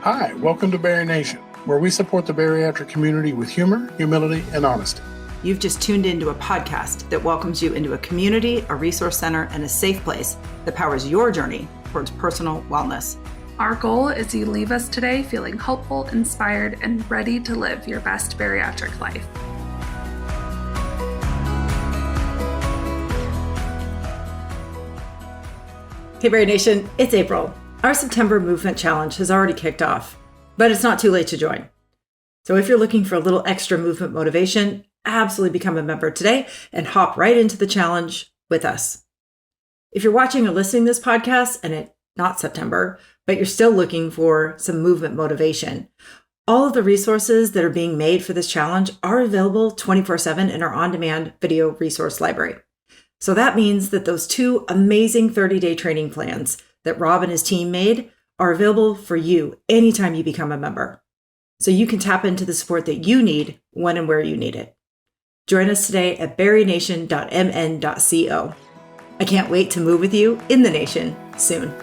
Hi, welcome to Bari Nation, where we support the bariatric community with humor, humility, and honesty. You've just tuned into a podcast that welcomes you into a community, a resource center, and a safe place that powers your journey towards personal wellness. Our goal is you leave us today feeling hopeful, inspired, and ready to live your best bariatric life. Hey Bari Nation, it's April. Our September Movement Challenge has already kicked off, but it's not too late to join. So if you're looking for a little extra movement motivation, absolutely become a member today and hop right into the challenge with us. If you're watching or listening to this podcast and it's not September, but you're still looking for some movement motivation, all of the resources that are being made for this challenge are available 24/7 in our on-demand video resource library. So that means that those two amazing 30-day training plans that Rob and his team made are available for you anytime you become a member. So you can tap into the support that you need when and where you need it. Join us today at barination.mn.co. I can't wait to move with you in the nation soon.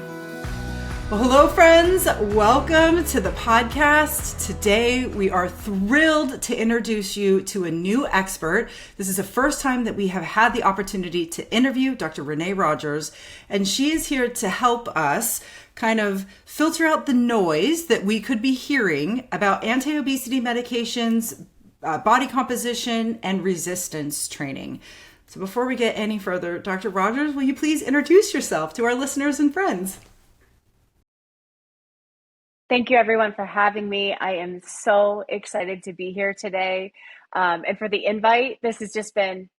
Well, hello, friends. Welcome to the podcast. Today, we are thrilled to introduce you to a new expert. This is the first time that we have had the opportunity to interview Dr. Renee Rogers, and she is here to help us kind of filter out the noise that we could be hearing about anti-obesity medications, body composition, and resistance training. So before we get any further, Dr. Rogers, will you please introduce yourself to our listeners and friends? Thank you, everyone, for having me. I am so excited to be here today. And for the invite, this has just been,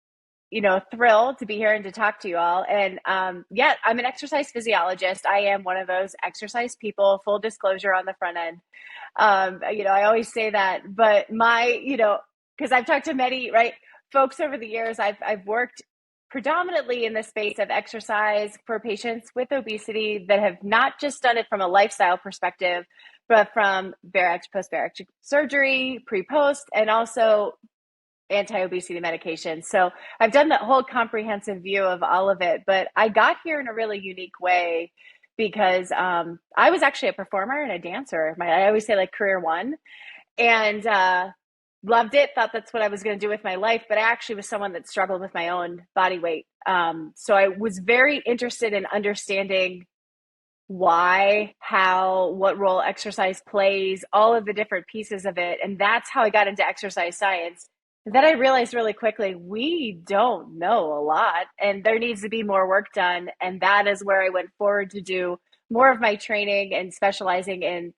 thrilled to be here and to talk to you all. And I'm an exercise physiologist. I am one of those exercise people, full disclosure on the front end. I always say that, but because I've talked to many, folks over the years, I've worked predominantly in the space of exercise for patients with obesity that have not just done it from a lifestyle perspective, but from bariatric, post-bariatric surgery, pre-post, and also anti-obesity medication. So I've done the whole comprehensive view of all of it, but I got here in a really unique way because I was actually a performer and a dancer. I always say career one, and loved it, thought that's what I was going to do with my life, but I actually was someone that struggled with my own body weight. So I was very interested in understanding why, how, what role exercise plays, all of the different pieces of it. And that's how I got into exercise science. And then I realized really quickly, we don't know a lot and there needs to be more work done. And that is where I went forward to do more of my training and specializing in,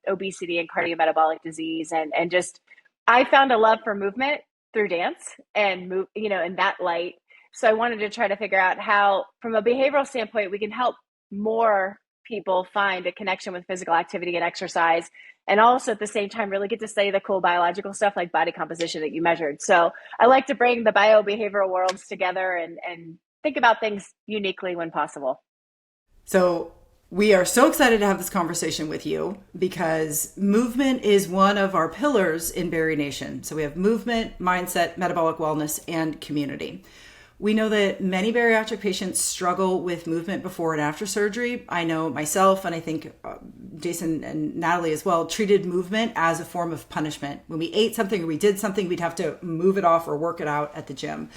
obesity and cardiometabolic disease and just I found a love for movement through dance and in that light. So I wanted to try to figure out how, from a behavioral standpoint, we can help more people find a connection with physical activity and exercise. And also at the same time, really get to study the cool biological stuff like body composition that you measured. So I like to bring the biobehavioral worlds together and think about things uniquely when possible. So we are so excited to have this conversation with you because movement is one of our pillars in Bari Nation. So we have movement, mindset, metabolic wellness, and community. We know that many bariatric patients struggle with movement before and after surgery. I know myself, and I think Jason and Natalie as well, treated movement as a form of punishment. When we ate something or we did something, we'd have to move it off or work it out at the gym.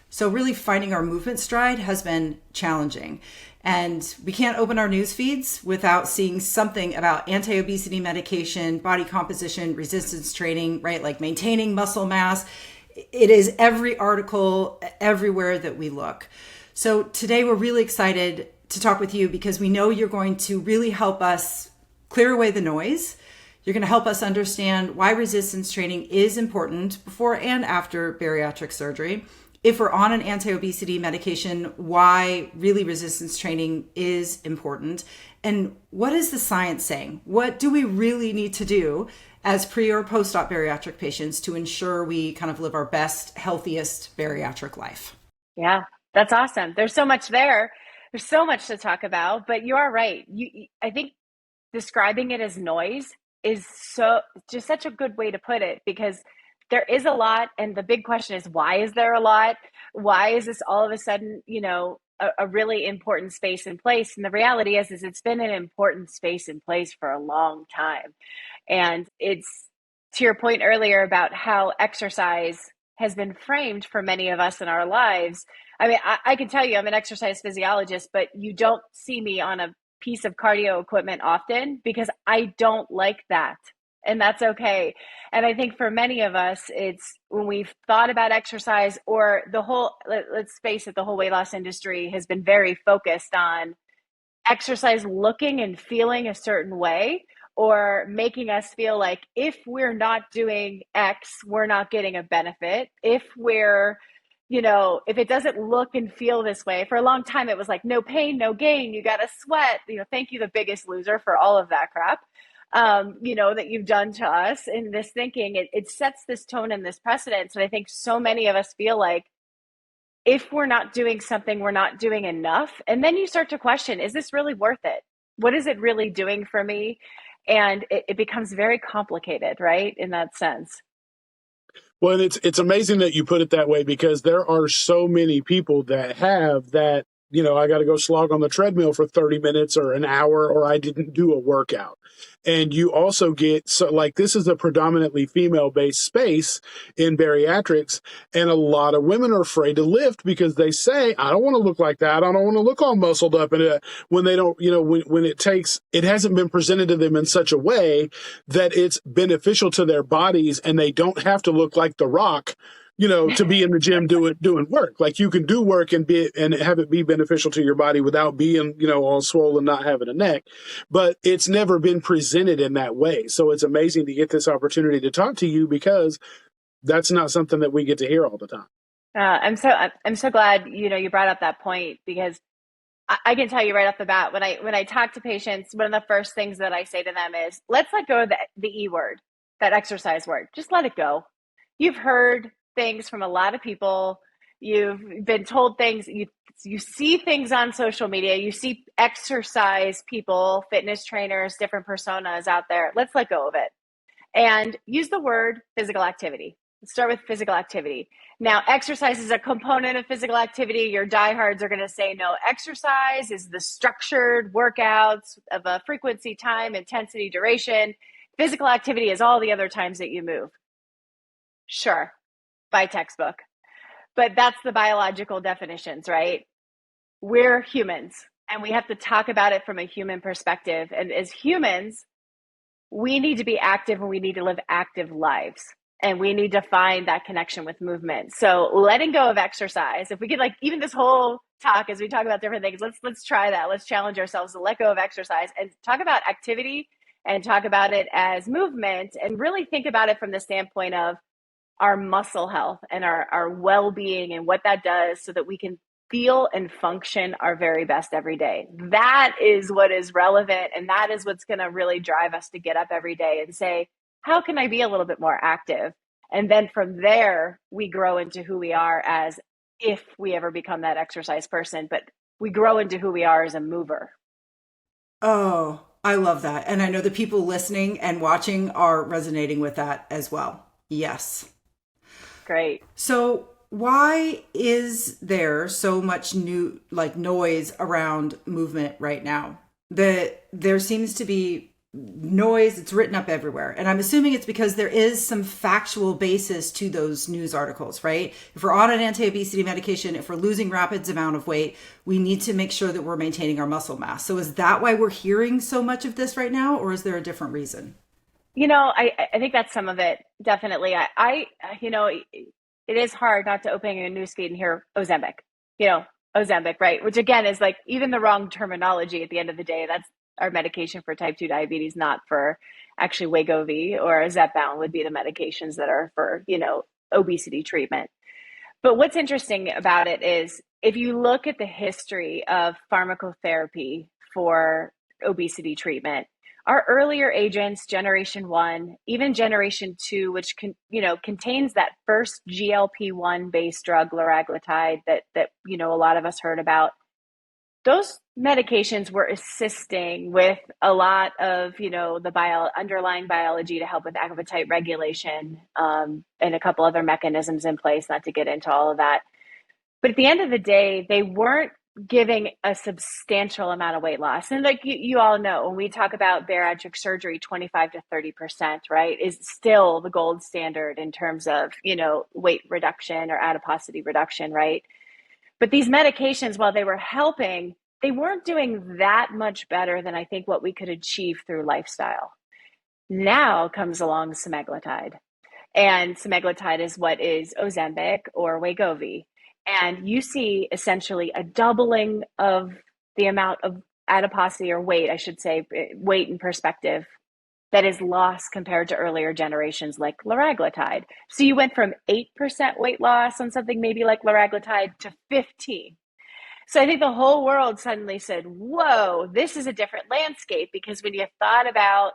So really finding our movement stride has been challenging. And we can't open our news feeds without seeing something about anti-obesity medication, body composition, resistance training, right? Like maintaining muscle mass. It is every article everywhere that we look. So today we're really excited to talk with you because we know you're going to really help us clear away the noise. You're going to help us understand why resistance training is important before and after bariatric surgery. If we're on an anti-obesity medication, why really resistance training is important. And what is the science saying? What do we really need to do as pre or post-op bariatric patients to ensure we kind of live our best, healthiest bariatric life? Yeah, that's awesome. There's so much there. There's so much to talk about, but you are right. I think describing it as noise is just such a good way to put it because there is a lot. And the big question is, why is there a lot? Why is this all of a sudden, a really important space in place. And the reality is it's been an important space in place for a long time. And it's to your point earlier about how exercise has been framed for many of us in our lives. I mean, I can tell you I'm an exercise physiologist, but you don't see me on a piece of cardio equipment often because I don't like that. And that's okay. And I think for many of us, it's when we've thought about exercise or the whole, let's face it, the whole weight loss industry has been very focused on exercise looking and feeling a certain way, or making us feel like if we're not doing X, we're not getting a benefit. If we're, if it doesn't look and feel this way, for a long time, it was like, no pain, no gain. You got to sweat, thank you, The Biggest Loser, for all of that crap, that you've done to us in this thinking. It sets this tone and this precedence. And I think so many of us feel like if we're not doing something, we're not doing enough. And then you start to question, is this really worth it? What is it really doing for me? And it becomes very complicated, right? In that sense. Well, and it's amazing that you put it that way, because there are so many people that have that, I got to go slog on the treadmill for 30 minutes or an hour, or I didn't do a workout. And you also get, so like, this is a predominantly female-based space in bariatrics, and a lot of women are afraid to lift because they say, I don't want to look like that. I don't want to look all muscled up. And when they don't, when it hasn't been presented to them in such a way that it's beneficial to their bodies, and they don't have to look like The Rock, to be in the gym doing work. Like, you can do work and have it be beneficial to your body without being, all swollen, not having a neck. But it's never been presented in that way. So it's amazing to get this opportunity to talk to you, because that's not something that we get to hear all the time. I'm so glad, you brought up that point, because I can tell you right off the bat, when I talk to patients, one of the first things that I say to them is, let's let go of the E word, that exercise word. Just let it go. You've heard things from a lot of people. You've been told things. You see things on social media. You see exercise people, fitness trainers, different personas out there. Let's let go of it and use the word physical activity. Let's start with physical activity. Now, exercise is a component of physical activity. Your diehards are going to say, no, exercise is the structured workouts of a frequency, time, intensity, duration. Physical activity is all the other times that you move. Sure, by textbook. But that's the biological definitions, right? We're humans, and we have to talk about it from a human perspective. And as humans, we need to be active, and we need to live active lives. And we need to find that connection with movement. So letting go of exercise, if we could, even this whole talk, as we talk about different things, let's try that. Let's challenge ourselves to let go of exercise and talk about activity, and talk about it as movement, and really think about it from the standpoint of our muscle health and our well-being, and what that does so that we can feel and function our very best every day. That is what is relevant. And that is what's going to really drive us to get up every day and say, how can I be a little bit more active? And then from there, we grow into who we are, as if we ever become that exercise person, but we grow into who we are as a mover. Oh, I love that. And I know the people listening and watching are resonating with that as well. Yes. Great. So why is there so much new noise around movement right now? There seems to be noise. It's written up everywhere. And I'm assuming it's because there is some factual basis to those news articles, right? If we're on an anti-obesity medication, if we're losing rapid amount of weight, we need to make sure that we're maintaining our muscle mass. So is that why we're hearing so much of this right now? Or is there a different reason? I think that's some of it. Definitely. It is hard not to open a newsfeed and hear Ozempic, Ozempic, right? Which again is even the wrong terminology at the end of the day. That's our medication for type 2 diabetes, not for actually Wegovy or Zepbound would be the medications that are for, obesity treatment. But what's interesting about it is if you look at the history of pharmacotherapy for obesity treatment, our earlier agents, generation 1, even generation 2, which contains that first GLP-1 based drug, liraglutide, that a lot of us heard about, those medications were assisting with a lot of the underlying biology to help with appetite regulation, and a couple other mechanisms in place. Not to get into all of that, but at the end of the day, they weren't giving a substantial amount of weight loss. And like you all know, when we talk about bariatric surgery, 25 to 30%, right, is still the gold standard in terms of, weight reduction or adiposity reduction, right? But these medications, while they were helping, they weren't doing that much better than I think what we could achieve through lifestyle. Now comes along semaglutide. And semaglutide is what is Ozempic or Wegovy. And you see essentially a doubling of the amount of adiposity, or weight, I should say, weight in perspective, that is lost compared to earlier generations like liraglutide. So you went from 8% weight loss on something maybe like liraglutide to 15. So I think the whole world suddenly said, whoa, this is a different landscape, because when you thought about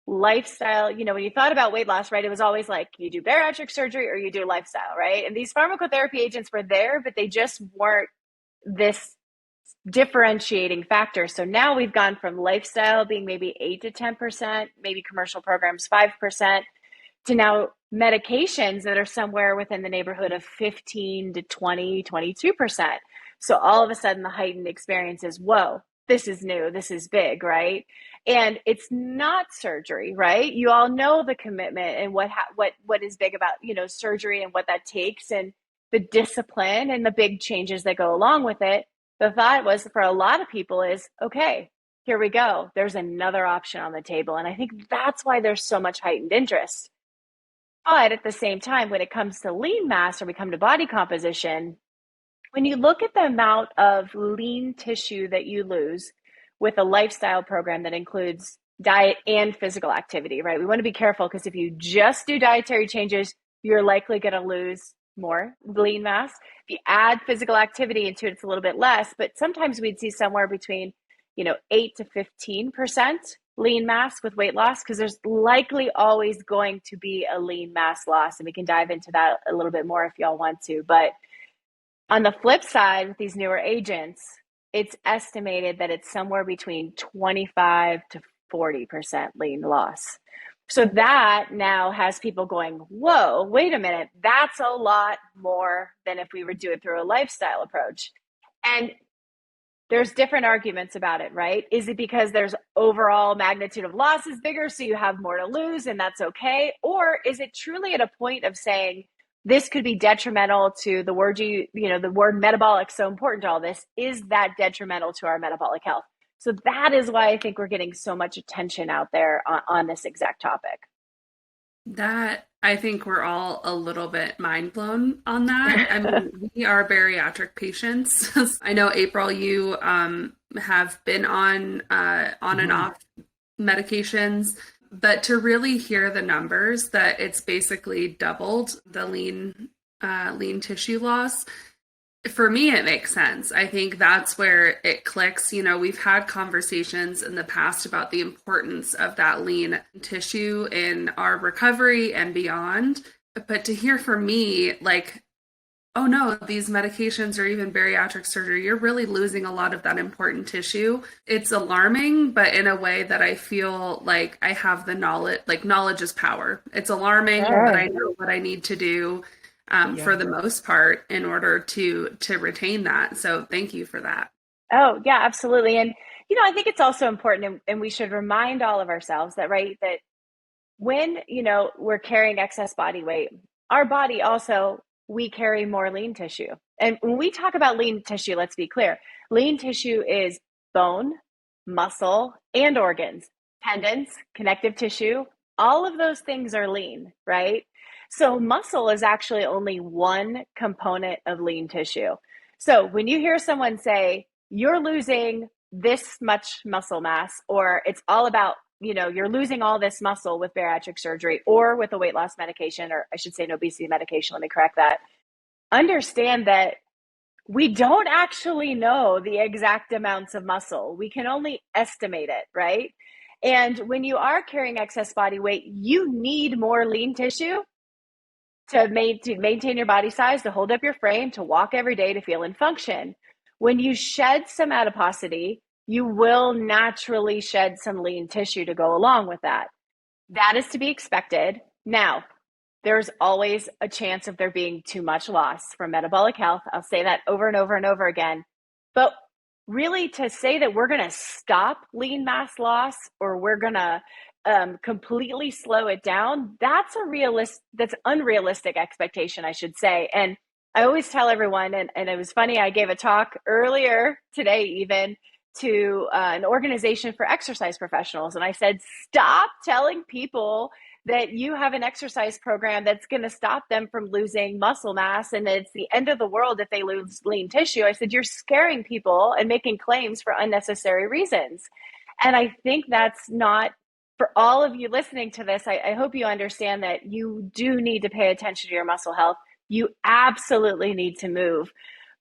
lifestyle, when you thought about weight loss, right, it was always like you do bariatric surgery or you do lifestyle, right? And these pharmacotherapy agents were there, but they just weren't this differentiating factor. So now we've gone from lifestyle being maybe 8 to 10%, maybe commercial programs 5%, to now medications that are somewhere within the neighborhood of 15 to 20, 22%. So all of a sudden the heightened experience is, whoa, this is new, this is big, right? And it's not surgery, right? You all know the commitment and what is big about, surgery and what that takes, and the discipline and the big changes that go along with it. The thought was, for a lot of people, is, okay, here we go. There's another option on the table. And I think that's why there's so much heightened interest. But at the same time, when it comes to lean mass, or we come to body composition, when you look at the amount of lean tissue that you lose with a lifestyle program that includes diet and physical activity, right? We want to be careful, because if you just do dietary changes, you're likely going to lose more lean mass. If you add physical activity into it, it's a little bit less, but sometimes we'd see somewhere between, 8 to 15% lean mass with weight loss, because there's likely always going to be a lean mass loss. And we can dive into that a little bit more if y'all want to. But on the flip side, with these newer agents, it's estimated that it's somewhere between 25 to 40% lean loss. So that now has people going, whoa, wait a minute, that's a lot more than if we were do it through a lifestyle approach. And there's different arguments about it, right? Is it because there's overall magnitude of loss is bigger, so you have more to lose and that's okay? Or is it truly at a point of saying, this could be detrimental to the word the word metabolic, so important to all this, is that detrimental to our metabolic health? So that is why I think we're getting so much attention out there on this exact topic. That, I think we're all a little bit mind blown on that. I mean, we are bariatric patients. I know, April, you have been on and off medications, but to really hear the numbers that it's basically doubled the lean tissue loss, for me, it makes sense. I think that's where it clicks. We've had conversations in the past about the importance of that lean tissue in our recovery and beyond. But to hear from me, like, oh no, these medications or even bariatric surgery, you're really losing a lot of that important tissue. It's alarming, but in a way that I feel like I have the knowledge, like knowledge is power. It's alarming, but I know what I need to do for the most part in order to retain that. So thank you for that. Oh, yeah, absolutely. And, I think it's also important, and we should remind all of ourselves that, right, that when, we're carrying excess body weight, our body also, we carry more lean tissue. And when we talk about lean tissue, let's be clear, lean tissue is bone, muscle, and organs, tendons, connective tissue. All of those things are lean, right? So muscle is actually only one component of lean tissue. So when you hear someone say, you're losing this much muscle mass, or it's all about, you're losing all this muscle with bariatric surgery or with a weight loss medication, or I should say an obesity medication, let me correct that. Understand that we don't actually know the exact amounts of muscle. We can only estimate it, right? And when you are carrying excess body weight, you need more lean tissue to maintain your body size, to hold up your frame, to walk every day, to feel and function. When you shed some adiposity, you will naturally shed some lean tissue to go along with that. That is to be expected. Now, there's always a chance of there being too much loss from metabolic health. I'll say that over and over and over again. But really to say that we're going to stop lean mass loss or we're going to completely slow it down, that's unrealistic expectation, I should say. And I always tell everyone, and it was funny, I gave a talk earlier today even to an organization for exercise professionals. And I said, stop telling people that you have an exercise program that's going to stop them from losing muscle mass and it's the end of the world if they lose lean tissue. I said, you're scaring people and making claims for unnecessary reasons. And I think that's not, for all of you listening to this, I hope you understand that you do need to pay attention to your muscle health. You absolutely need to move.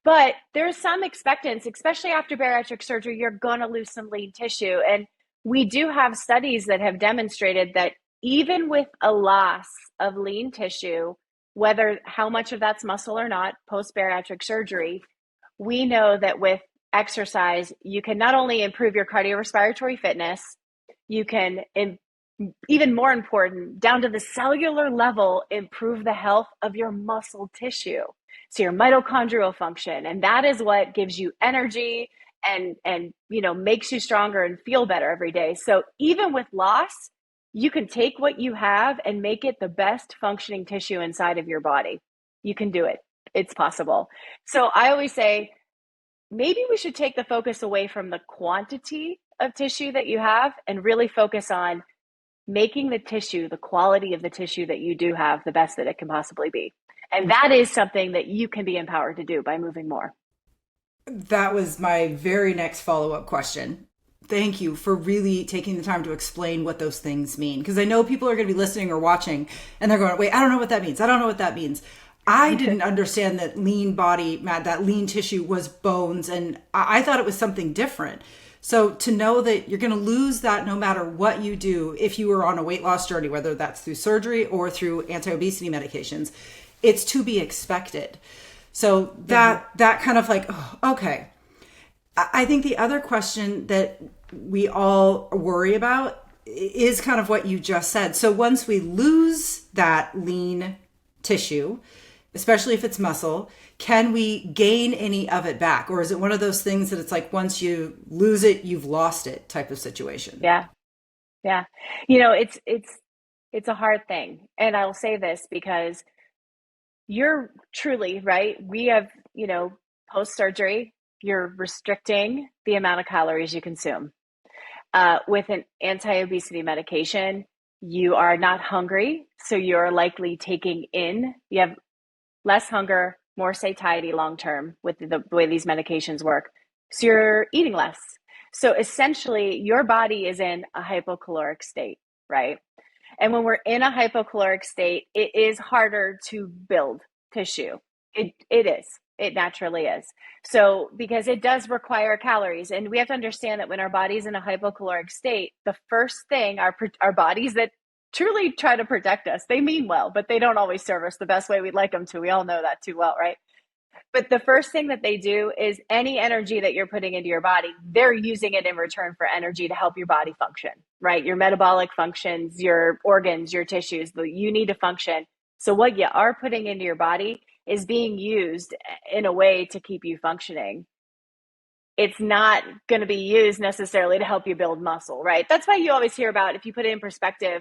But there's some expectance, especially after bariatric surgery, you're going to lose some lean tissue. And we do have studies that have demonstrated that even with a loss of lean tissue, whether how much of that's muscle or not, post-bariatric surgery, we know that with exercise, you can not only improve your cardiorespiratory fitness, you can, even more important, down to the cellular level, improve the health of your muscle tissue. So your mitochondrial function, and that is what gives you energy and makes you stronger and feel better every day. So even with loss, you can take what you have and make it the best functioning tissue inside of your body. You can do it. It's possible. So I always say, maybe we should take the focus away from the quantity of tissue that you have and really focus on making the tissue, the quality of the tissue that you do have, the best that it can possibly be. And that is something that you can be empowered to do by moving more. That was my very next follow-up question. Thank you for really taking the time to explain what those things mean. Because I know people are going to be listening or watching and they're going, wait, I don't know what that means. I don't know what that means. I didn't understand that lean body, that lean tissue was bones. And I thought it was something different. So to know that you're going to lose that no matter what you do, if you were on a weight loss journey, whether that's through surgery or through anti-obesity medications, it's to be expected. So that kind of like, oh, okay. I think the other question that we all worry about is kind of what you just said. So once we lose that lean tissue, especially if it's muscle, can we gain any of it back? Or is it one of those things that it's like, once you lose it, you've lost it type of situation? Yeah. Yeah. It's a hard thing. And I'll say this because you're truly right. We have, post-surgery, you're restricting the amount of calories you consume. With an anti-obesity medication, you are not hungry. So you're likely taking in, you have less hunger, more satiety long-term with the way these medications work. So you're eating less. So essentially your body is in a hypocaloric state, right? And when we're in a hypocaloric state, it is harder to build tissue. It is. It naturally is. So because it does require calories, and we have to understand that when our body's in a hypocaloric state, the first thing our bodies that truly try to protect us, they mean well, but they don't always serve us the best way we'd like them to. We all know that too well, right? But the first thing that they do is any energy that you're putting into your body, they're using it in return for energy to help your body function, right? Your metabolic functions, your organs, your tissues, you need to function. So what you are putting into your body is being used in a way to keep you functioning. It's not going to be used necessarily to help you build muscle, right? That's why you always hear about, if you put it in perspective,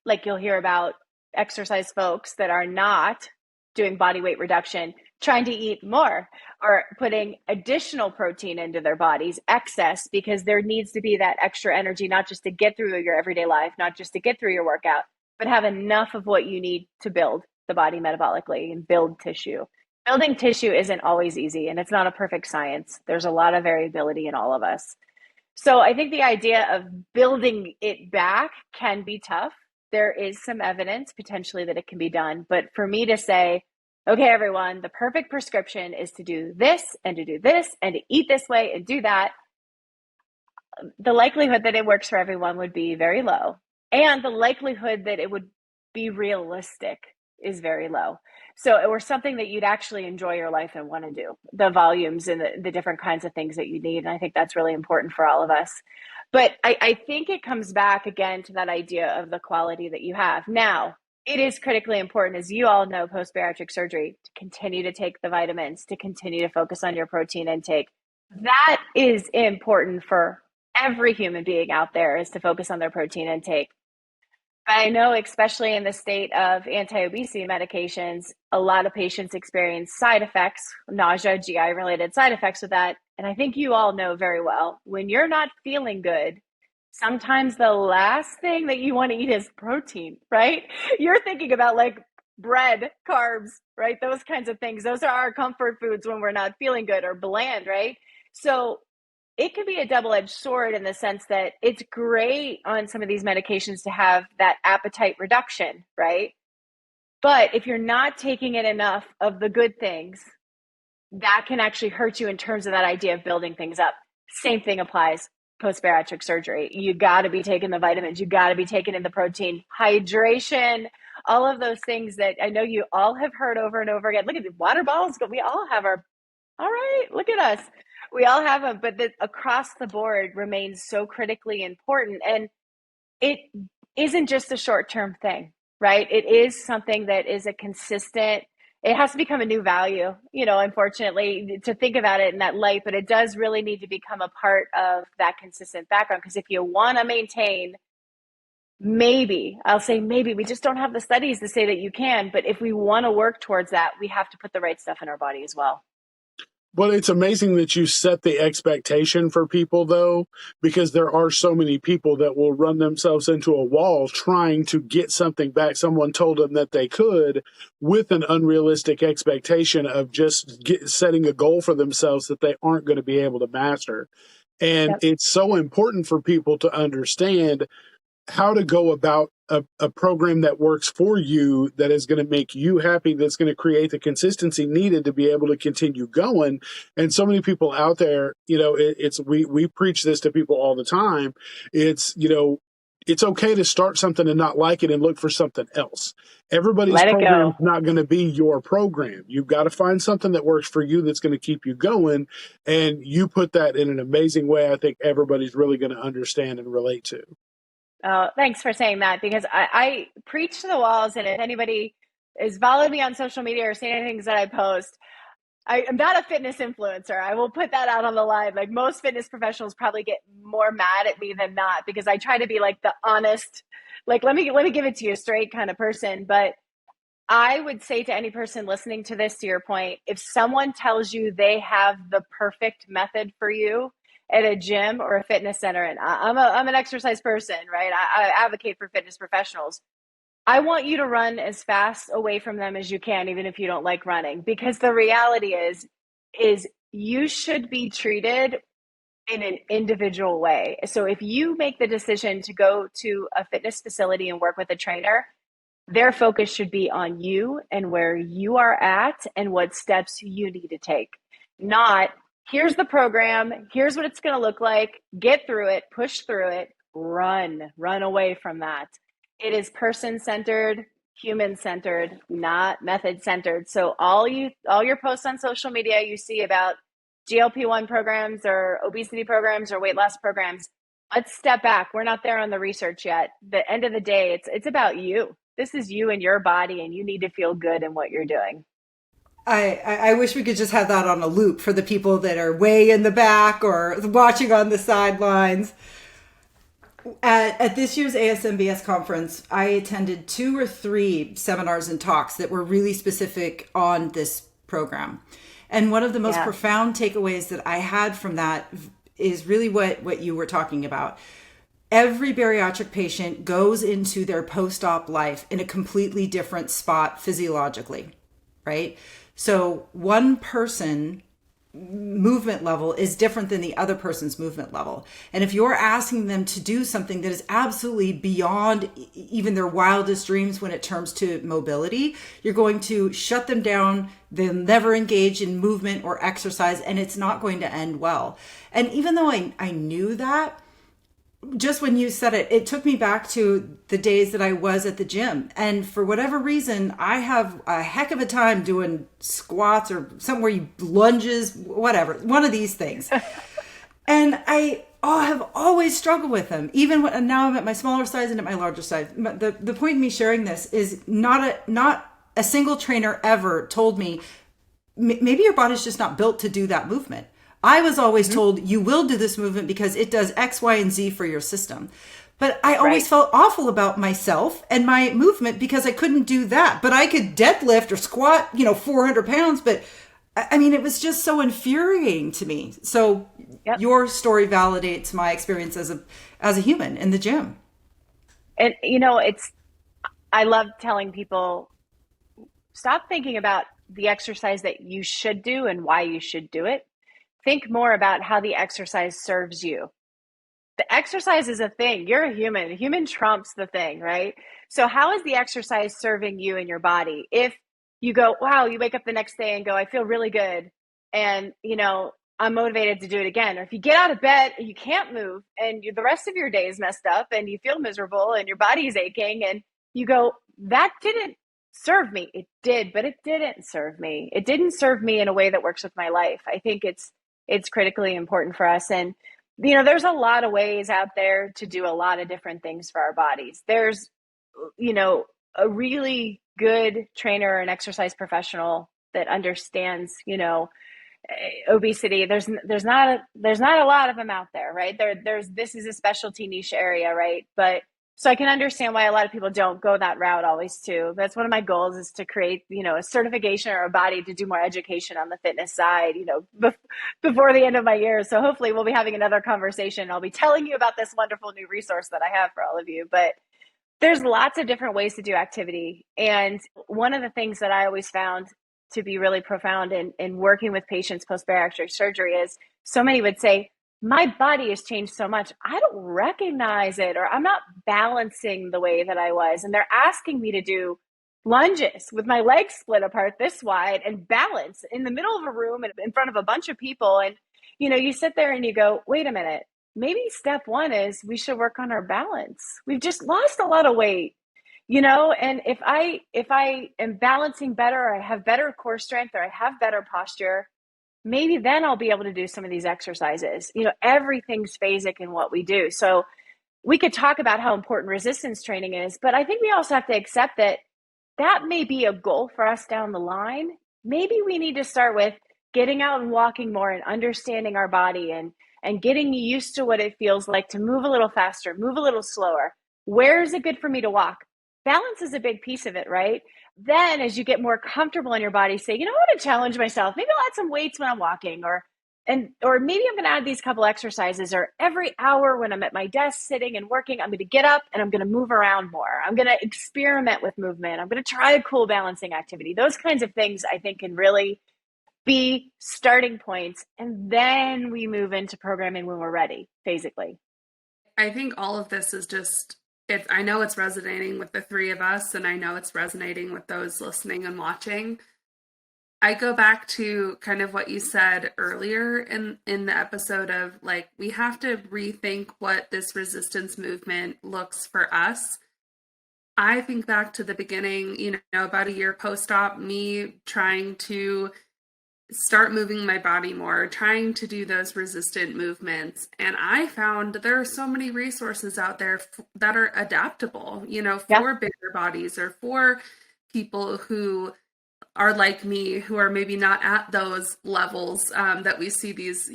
like you'll hear about exercise folks that are not doing body weight reduction, trying to eat more or putting additional protein into their bodies, excess, because there needs to be that extra energy, not just to get through your everyday life, not just to get through your workout, but have enough of what you need to build the body metabolically and build tissue. Building tissue isn't always easy, and it's not a perfect science. There's a lot of variability in all of us. So I think the idea of building it back can be tough. There is some evidence potentially that it can be done. But for me to say, okay, everyone, the perfect prescription is to do this and to do this and to eat this way and do that, the likelihood that it works for everyone would be very low. And the likelihood that it would be realistic is very low. So it was something that you'd actually enjoy your life and want to do, the volumes and the different kinds of things that you need. And I think that's really important for all of us. But I think it comes back again to that idea of the quality that you have. Now, it is critically important, as you all know, post-bariatric surgery, to continue to take the vitamins, to continue to focus on your protein intake. That is important for every human being out there, is to focus on their protein intake. But I know, especially in the state of anti-obesity medications, a lot of patients experience side effects, nausea, GI related side effects with that. And I think you all know very well, when you're not feeling good, sometimes the last thing that you want to eat is protein, right? You're thinking about like bread, carbs, right? Those kinds of things. Those are our comfort foods when we're not feeling good, or bland, right? So it can be a double-edged sword in the sense that it's great on some of these medications to have that appetite reduction, right? But if you're not taking in enough of the good things, that can actually hurt you in terms of that idea of building things up. Same thing applies post-bariatric surgery. You got to be taking the vitamins. You got to be taking in the protein, hydration, all of those things that I know you all have heard over and over again. Look at the water bottles. We all have our, all right, look at us. We all have them, but the across the board remains so critically important. And it isn't just a short-term thing, right? It is something that is a consistent, it has to become a new value, unfortunately, to think about it in that light, but it does really need to become a part of that consistent background. Because if you want to maintain, maybe, I'll say maybe, we just don't have the studies to say that you can, but if we want to work towards that, we have to put the right stuff in our body as well. Well, it's amazing that you set the expectation for people, though, because there are so many people that will run themselves into a wall trying to get something back someone told them that they could, with an unrealistic expectation of just setting a goal for themselves that they aren't going to be able to master. And It's so important for people to understand how to go about a program that works for you, that is going to make you happy, that's going to create the consistency needed to be able to continue going. And so many people out there, we preach this to people all the time. It's okay to start something and not like it and look for something else. Everybody's program is not going to be your program. You've got to find something that works for you, that's going to keep you going. And you put that in an amazing way. I think everybody's really going to understand and relate to. Oh, thanks for saying that, because I preach to the walls. And if anybody has followed me on social media or seen any things that I post, I'm not a fitness influencer. I will put that out on the line. Like, most fitness professionals probably get more mad at me than not, because I try to be like the honest, like, let me give it to you straight kind of person. But I would say to any person listening to this, to your point, if someone tells you they have the perfect method for you at a gym or a fitness center, and I'm an exercise person, right? I advocate for fitness professionals. I want you to run as fast away from them as you can, even if you don't like running, because the reality is you should be treated in an individual way. So if you make the decision to go to a fitness facility and work with a trainer, their focus should be on you and where you are at and what steps you need to take. Not, here's the program, here's what it's going to look like, get through it, push through it, run away from that. It is person-centered, human-centered, not method-centered. So all your posts on social media you see about GLP-1 programs or obesity programs or weight loss programs, let's step back. We're not there on the research yet. The end of the day, it's about you. This is you and your body, and you need to feel good in what you're doing. I wish we could just have that on a loop for the people that are way in the back or watching on the sidelines. At this year's ASMBS conference, I attended 2 or 3 seminars and talks that were really specific on this program. And one of the most profound takeaways that I had from that is really what you were talking about. Every bariatric patient goes into their post-op life in a completely different spot physiologically, right? So one person movement level is different than the other person's movement level. And if you're asking them to do something that is absolutely beyond even their wildest dreams when it comes to mobility, you're going to shut them down. They'll never engage in movement or exercise, and it's not going to end well. And even though I knew that, just when you said it, it took me back to the days that I was at the gym. And for whatever reason, I have a heck of a time doing squats or something where you lunges, whatever, one of these things. And I have always struggled with them. Even when, now I'm at my smaller size and at my larger size. The point of me sharing this is not a single trainer ever told me, maybe your body's just not built to do that movement. I was always told you will do this movement because it does X, Y, and Z for your system. But I always felt awful about myself and my movement because I couldn't do that. But I could deadlift or squat, 400 pounds. But I mean, it was just so infuriating to me. So your story validates my experience as a human in the gym. And, I love telling people, stop thinking about the exercise that you should do and why you should do it. Think more about how the exercise serves you. The exercise is a thing. You're a human. Human trumps the thing, right? So how is the exercise serving you and your body? If you go, wow, you wake up the next day and go, I feel really good. And, I'm motivated to do it again. Or if you get out of bed and you can't move and the rest of your day is messed up and you feel miserable and your body is aching and you go, that didn't serve me. It did, but it didn't serve me. It didn't serve me in a way that works with my life. I think it's critically important for us. And, there's a lot of ways out there to do a lot of different things for our bodies. There's, a really good trainer and exercise professional that understands, obesity. There's not a lot of them out there, right? This is a specialty niche area, right? But so I can understand why a lot of people don't go that route always too. That's one of my goals, is to create, a certification or a body to do more education on the fitness side, before the end of my year. So hopefully we'll be having another conversation. I'll be telling you about this wonderful new resource that I have for all of you. But there's lots of different ways to do activity. And one of the things that I always found to be really profound in working with patients post-bariatric surgery is so many would say, my body has changed so much. I don't recognize it, or I'm not balancing the way that I was. And they're asking me to do lunges with my legs split apart this wide and balance in the middle of a room and in front of a bunch of people. And, you sit there and you go, wait a minute, maybe step one is we should work on our balance. We've just lost a lot of weight. And if I am balancing better, or I have better core strength, or I have better posture, maybe then I'll be able to do some of these exercises. Everything's phasic in what we do. So we could talk about how important resistance training is, but I think we also have to accept that may be a goal for us down the line. Maybe we need to start with getting out and walking more and understanding our body and getting used to what it feels like to move a little faster, move a little slower. Where is it good for me to walk? Balance is a big piece of it, right? Then as you get more comfortable in your body, say, I want to challenge myself. Maybe I'll add some weights when I'm walking, or maybe I'm going to add these couple exercises, or every hour when I'm at my desk sitting and working, I'm going to get up and I'm going to move around more. I'm going to experiment with movement. I'm going to try a cool balancing activity. Those kinds of things I think can really be starting points. And then we move into programming when we're ready, basically. I think all of this is just, I know it's resonating with the three of us, and I know it's resonating with those listening and watching. I go back to kind of what you said earlier in the episode of, like, we have to rethink what this resistance movement looks for us. I think back to the beginning, about a year post-op, me trying to start moving my body more, trying to do those resistant movements. And I found there are so many resources out there that are adaptable, for bigger bodies, or for people who are like me, who are maybe not at those levels that we see these,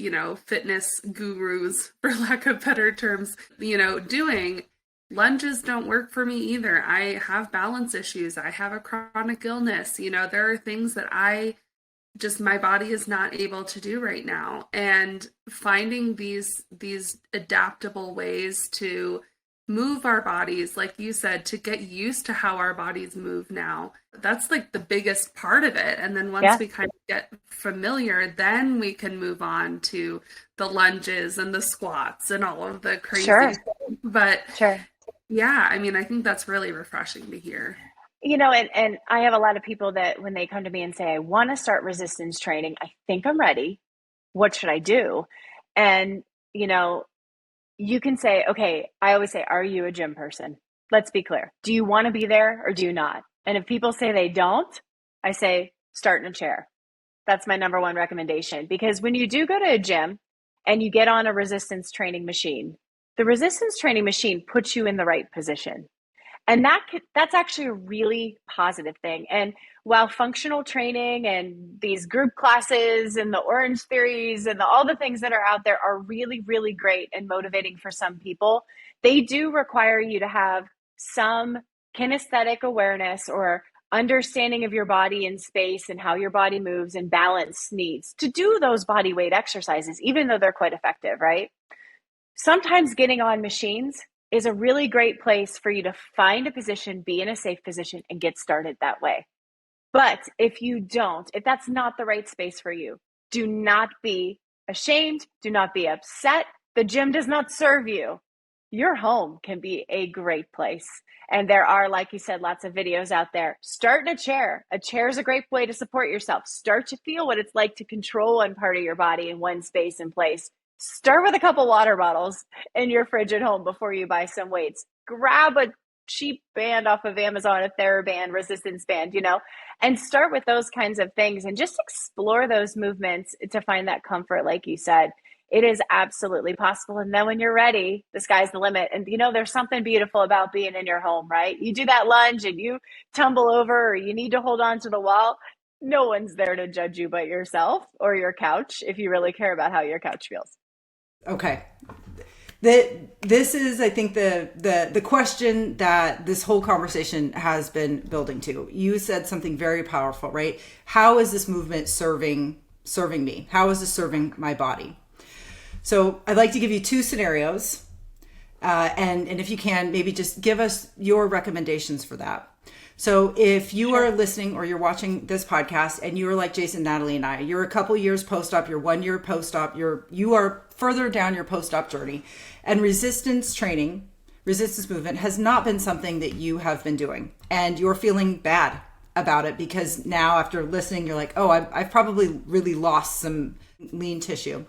fitness gurus, for lack of better terms, doing. Lunges don't work for me either. I have balance issues. I have a chronic illness. There are things that my body is not able to do right now. And finding these adaptable ways to move our bodies, like you said, to get used to how our bodies move now, that's like the biggest part of it. And then once we kind of get familiar, then we can move on to the lunges and the squats and all of the crazy stuff. But yeah, I mean, I think that's really refreshing to hear. And I have a lot of people that when they come to me and say, I want to start resistance training, I think I'm ready. What should I do? And, you can say, okay, I always say, are you a gym person? Let's be clear. Do you want to be there or do you not? And if people say they don't, I say, start in a chair. That's my number one recommendation. Because when you do go to a gym and you get on a resistance training machine, the resistance training machine puts you in the right position. And that's actually a really positive thing. And while functional training and these group classes and the Orange Theories and all the things that are out there are really, really great and motivating for some people, they do require you to have some kinesthetic awareness or understanding of your body in space and how your body moves and balance needs to do those body weight exercises, even though they're quite effective, right? Sometimes getting on machines is a really great place for you to find a position, be in a safe position, and get started that way. But if you don't, if that's not the right space for you, do not be ashamed. Do not be upset. The gym does not serve you. Your home can be a great place. And there are, like you said, lots of videos out there. Start in a chair. A chair is a great way to support yourself. Start to feel what it's like to control one part of your body in one space and place. Start with a couple water bottles in your fridge at home before you buy some weights. Grab a cheap band off of Amazon, a TheraBand, resistance band, and start with those kinds of things and just explore those movements to find that comfort, like you said. It is absolutely possible. And then when you're ready, the sky's the limit. And there's something beautiful about being in your home, right? You do that lunge and you tumble over or you need to hold on to the wall. No one's there to judge you but yourself or your couch if you really care about how your couch feels. Okay. This is, I think, the question that this whole conversation has been building to. You said something very powerful, right? How is this movement serving me? How is this serving my body? So I'd like to give you two scenarios. And if you can, maybe just give us your recommendations for that. So if you are listening or you're watching this podcast and you are like Jason, Natalie, and I, you're a couple years post-op, you're 1 year post-op, you are further down your post-op journey, and resistance training, resistance movement has not been something that you have been doing, and you're feeling bad about it because now after listening, you're like, oh, I've probably really lost some lean tissue.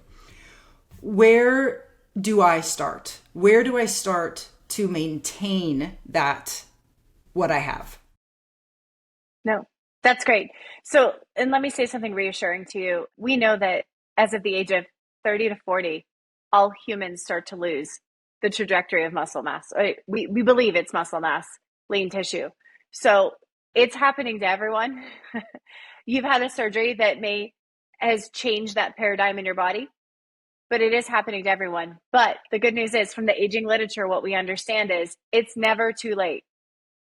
Where do I start? Where do I start to maintain that, what I have? No, that's great. So, and let me say something reassuring to you. We know that as of the age of 30 to 40, all humans start to lose the trajectory of muscle mass. We believe it's muscle mass, lean tissue. So it's happening to everyone. You've had a surgery that has changed that paradigm in your body, but it is happening to everyone. But the good news is, from the aging literature, what we understand is it's never too late.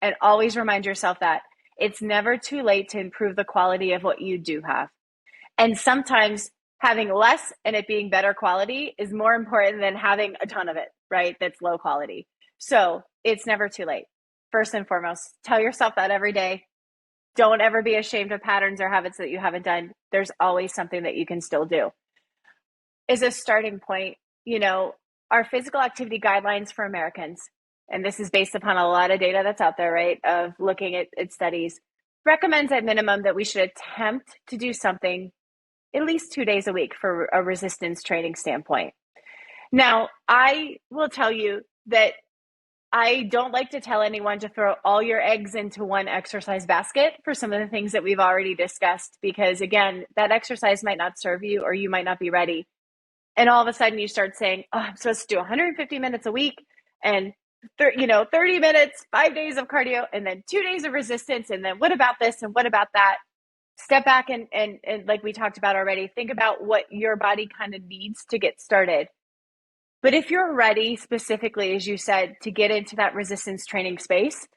And always remind yourself that it's never too late to improve the quality of what you do have. And sometimes having less and it being better quality is more important than having a ton of it, right? That's low quality. So it's never too late. First and foremost, tell yourself that every day. Don't ever be ashamed of patterns or habits that you haven't done. There's always something that you can still do. As a starting point, our physical activity guidelines for Americans, and this is based upon a lot of data that's out there, right, of looking at studies, recommends at minimum that we should attempt to do something at least 2 days a week for a resistance training standpoint. Now, I will tell you that I don't like to tell anyone to throw all your eggs into one exercise basket for some of the things that we've already discussed, because again, that exercise might not serve you or you might not be ready. And all of a sudden you start saying, oh, I'm supposed to do 150 minutes a week and 30 minutes, 5 days of cardio, and then 2 days of resistance. And then what about this? And what about that? Step back and like we talked about already, think about what your body kind of needs to get started. But if you're ready specifically, as you said, to get into that resistance training space,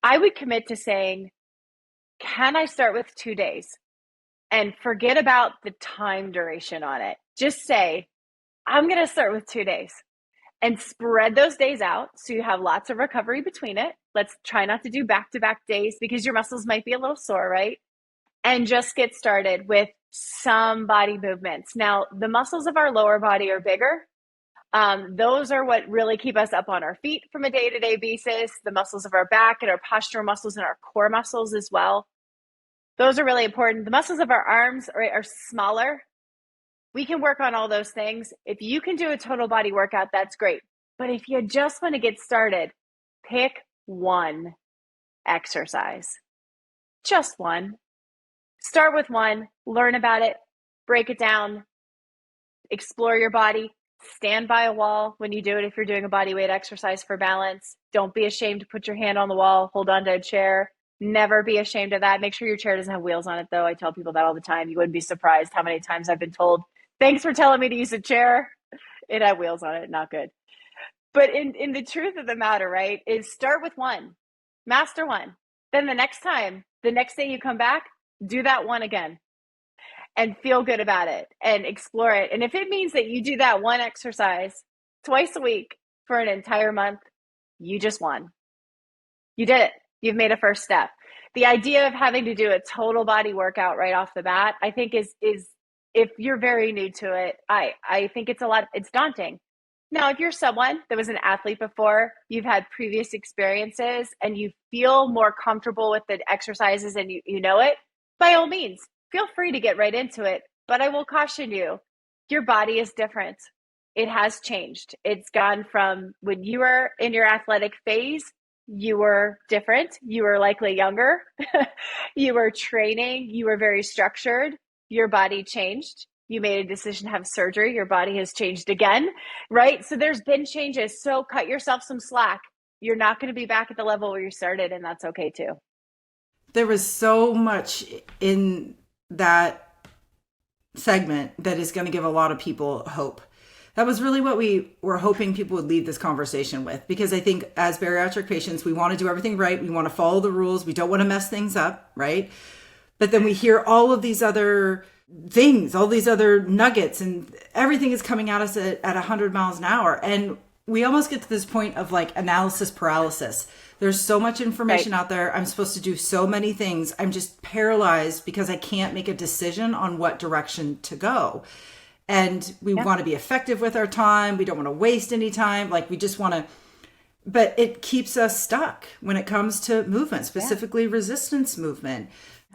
I would commit to saying, can I start with 2 days? And forget about the time duration on it. Just say, I'm going to start with 2 days and spread those days out so you have lots of recovery between it. Let's try not to do back-to-back days because your muscles might be a little sore, right? And just get started with some body movements. Now, the muscles of our lower body are bigger. Those are what really keep us up on our feet from a day-to-day basis. The muscles of our back and our postural muscles and our core muscles as well. Those are really important. The muscles of our arms are smaller. We can work on all those things. If you can do a total body workout, that's great. But if you just want to get started, pick one exercise. Just one. Start with one, learn about it, break it down, explore your body, Stand by a wall when you do it. If you're doing a body weight exercise for balance, don't be ashamed to put your hand on the wall, hold on to a chair. Never be ashamed of that. Make sure your chair doesn't have wheels on it, though. I tell people that all the time. You wouldn't be surprised how many times I've been told, thanks for telling me to use a chair. It had wheels on it. Not good. But in the truth of the matter, right, is start with one, master one. Then the next day you come back, do that one again and feel good about it and explore it. And if it means that you do that one exercise twice a week for an entire month, you just won. You did it. You've made a first step. The idea of having to do a total body workout right off the bat, I think is if you're very new to it, I think it's daunting. Now, if you're someone that was an athlete before, you've had previous experiences and you feel more comfortable with the exercises and you know it, by all means, feel free to get right into it. But I will caution you, your body is different. It has changed. It's gone from when you were in your athletic phase, you were different. You were likely younger. You were training. You were very structured. Your body changed. You made a decision to have surgery. Your body has changed again, right? So there's been changes. So cut yourself some slack. You're not going to be back at the level where you started, and that's okay too. There was so much in that segment that is going to give a lot of people hope. That was really what we were hoping people would leave this conversation with, because I think as bariatric patients, we want to do everything right. We want to follow the rules. We don't want to mess things up, right? But then we hear all of these other things, all these other nuggets, and everything is coming at us at 100 miles an hour. And we almost get to this point of like analysis paralysis. There's so much information out there. I'm supposed to do so many things. I'm just paralyzed because I can't make a decision on what direction to go. And we want to be effective with our time. We don't want to waste any time. Like we just want to, but it keeps us stuck when it comes to movement, specifically resistance movement.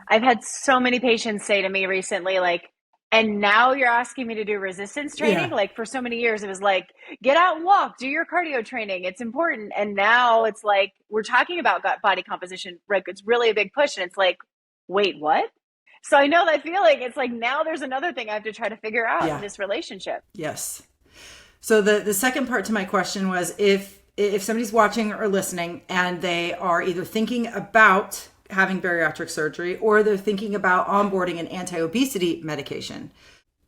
I've had so many patients say to me recently, like, and now you're asking me to do resistance training? Like for so many years, it was like, get out and walk, do your cardio training. It's important. And now it's like, we're talking about body composition, right? It's really a big push. And it's like, wait, what? So I know that feeling. It's like, now there's another thing I have to try to figure out in this relationship. Yes. So the second part to my question was if somebody's watching or listening and they are either thinking about having bariatric surgery or they're thinking about onboarding an anti-obesity medication,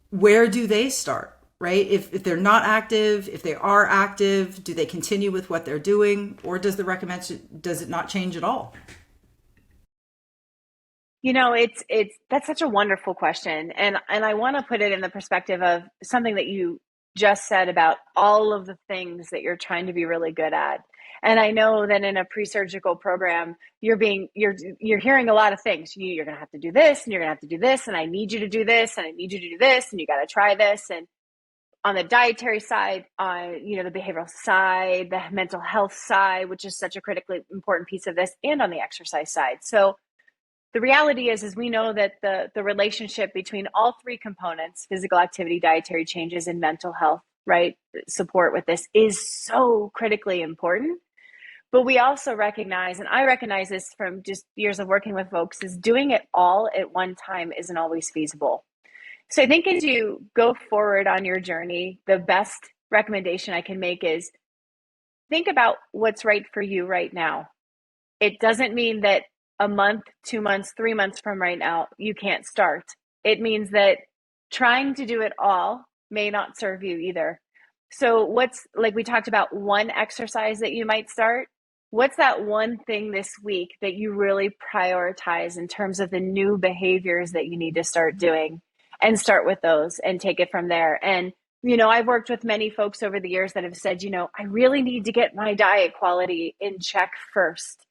where do they start, right? If they're not active, if they are active, do they continue with what they're doing, or does it not change at all? You know, that's such a wonderful question. And I want to put it in the perspective of something that you just said about all of the things that you're trying to be really good at. And I know that in a pre-surgical program, you're hearing a lot of things. You're going to have to do this, and you're going to have to do this, and I need you to do this, and I need you to do this, and you got to try this. And on the dietary side, on the behavioral side, the mental health side, which is such a critically important piece of this, and on the exercise side. So the reality is we know that the relationship between all three components, physical activity, dietary changes, and mental health, right, support with this is so critically important. But we also recognize, and I recognize this from just years of working with folks, is doing it all at one time isn't always feasible. So I think as you go forward on your journey, the best recommendation I can make is think about what's right for you right now. It doesn't mean that a month, 2 months, 3 months from right now, you can't start. It means that trying to do it all may not serve you either. So what's, like we talked about, one exercise that you might start? What's that one thing this week that you really prioritize in terms of the new behaviors that you need to start doing, and start with those and take it from there? And, I've worked with many folks over the years that have said, I really need to get my diet quality in check first.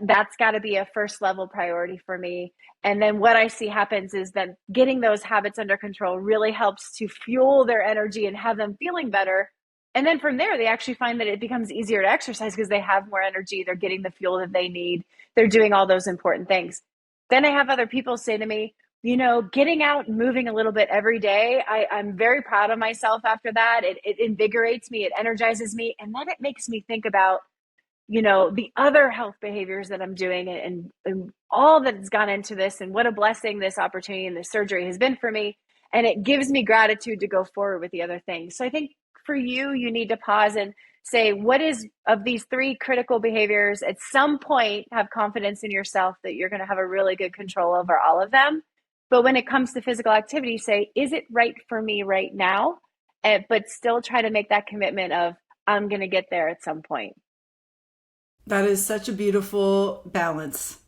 That's got to be a first level priority for me. And then what I see happens is that getting those habits under control really helps to fuel their energy and have them feeling better. And then from there, they actually find that it becomes easier to exercise because they have more energy. They're getting the fuel that they need. They're doing all those important things. Then I have other people say to me, getting out and moving a little bit every day, I'm very proud of myself after that. It invigorates me. It energizes me. And then it makes me think about the other health behaviors that I'm doing and all that's gone into this, and what a blessing this opportunity and this surgery has been for me. And it gives me gratitude to go forward with the other things. So I think for you, you need to pause and say, what is of these 3 critical behaviors? At some point, have confidence in yourself that you're going to have a really good control over all of them. But when it comes to physical activity, say, is it right for me right now? But still try to make that commitment of, I'm going to get there at some point. That is such a beautiful balance.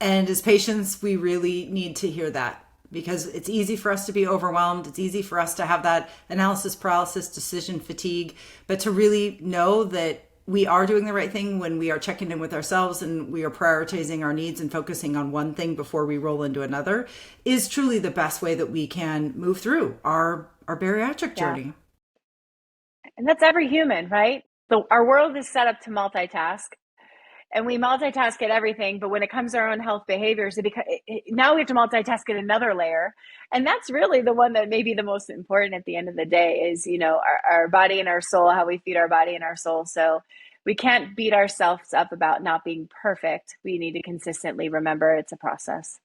And as patients, we really need to hear that, because it's easy for us to be overwhelmed. It's easy for us to have that analysis paralysis, decision fatigue, but to really know that we are doing the right thing when we are checking in with ourselves and we are prioritizing our needs and focusing on one thing before we roll into another is truly the best way that we can move through our bariatric journey. And that's every human, right? So our world is set up to multitask. And we multitask at everything, but when it comes to our own health behaviors, now we have to multitask at another layer. And that's really the one that may be the most important at the end of the day is, our body and our soul, how we feed our body and our soul. So we can't beat ourselves up about not being perfect. We need to consistently remember it's a process.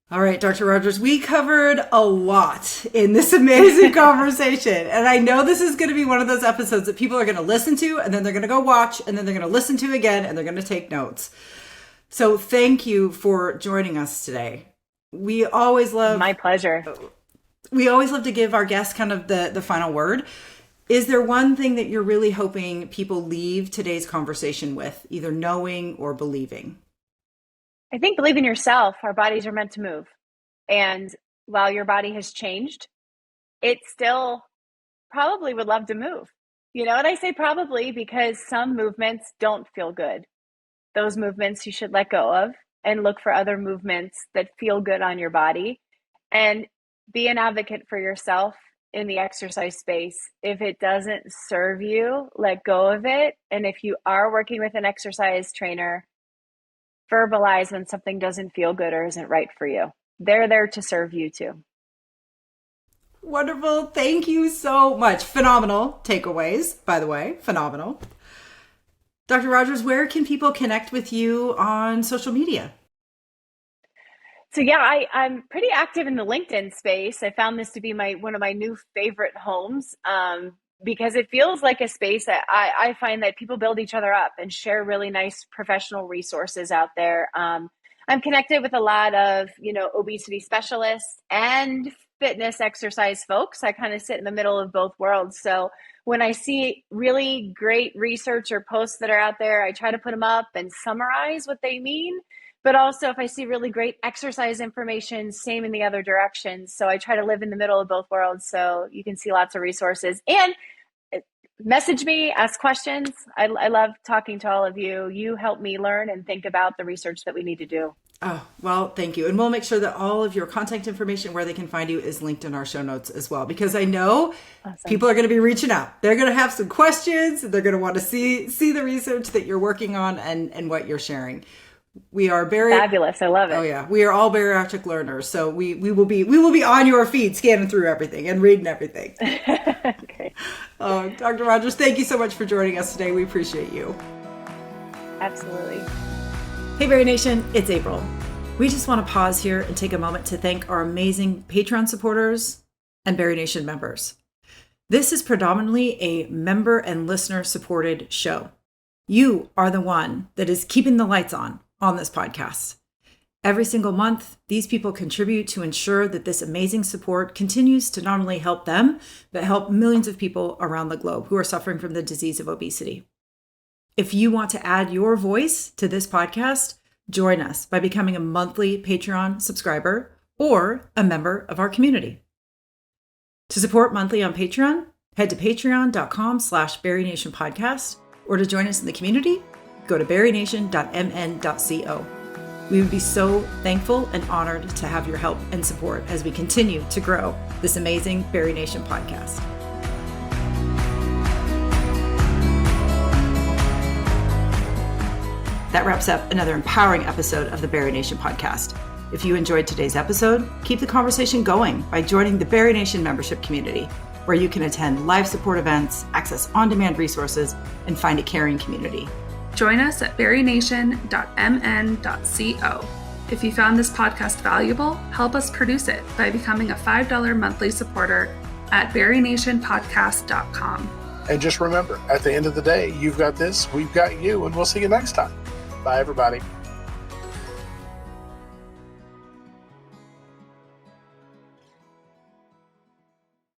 All right, Dr. Rogers, we covered a lot in this amazing conversation. And I know this is going to be one of those episodes that people are going to listen to, and then they're going to go watch, and then they're going to listen to again, and they're going to take notes. So thank you for joining us today. We always love... My pleasure. We always love to give our guests kind of the final word. Is there one thing that you're really hoping people leave today's conversation with, either knowing or believing? I think believe in yourself. Our bodies are meant to move. And while your body has changed, it still probably would love to move. And I say probably because some movements don't feel good. Those movements you should let go of and look for other movements that feel good on your body, and be an advocate for yourself in the exercise space. If it doesn't serve you, let go of it. And if you are working with an exercise trainer, verbalize when something doesn't feel good or isn't right for you. They're there to serve you too. Wonderful. Thank you so much. Phenomenal takeaways, by the way. Phenomenal. Dr. Rogers, where can people connect with you on social media? So yeah, I'm pretty active in the LinkedIn space. I found this to be one of my new favorite homes. Because it feels like a space that I find that people build each other up and share really nice professional resources out there. I'm connected with a lot of, obesity specialists and fitness exercise folks. I kind of sit in the middle of both worlds. So when I see really great research or posts that are out there, I try to put them up and summarize what they mean. But also if I see really great exercise information, same in the other direction. So I try to live in the middle of both worlds so you can see lots of resources. And message me, ask questions. I love talking to all of you. You help me learn and think about the research that we need to do. Oh, well, thank you. And we'll make sure that all of your contact information, where they can find you, is linked in our show notes as well, because I know people are going to be reaching out. They're going to have some questions. They're going to want to see the research that you're working on and what you're sharing. We are fabulous. I love it. Oh yeah. We are all bariatric learners. So we will be on your feed, scanning through everything and reading everything. Okay. Dr. Rogers, thank you so much for joining us today. We appreciate you. Absolutely. Hey, Bari Nation, it's April. We just want to pause here and take a moment to thank our amazing Patreon supporters and Bari Nation members. This is predominantly a member and listener supported show. You are the one that is keeping the lights on this podcast. Every single month, these people contribute to ensure that this amazing support continues to not only help them, but help millions of people around the globe who are suffering from the disease of obesity. If you want to add your voice to this podcast, join us by becoming a monthly Patreon subscriber or a member of our community. To support monthly on Patreon, head to patreon.com/BariNationPodcast, or to join us in the community, go to barination.mn.co. We would be so thankful and honored to have your help and support as we continue to grow this amazing Bari Nation podcast. That wraps up another empowering episode of the Bari Nation podcast. If you enjoyed today's episode, keep the conversation going by joining the Bari Nation membership community, where you can attend live support events, access on-demand resources, and find a caring community. Join us at barination.mn.co. If you found this podcast valuable, help us produce it by becoming a $5 monthly supporter at berrynationpodcast.com. And just remember, at the end of the day, you've got this, we've got you, and we'll see you next time. Bye, everybody.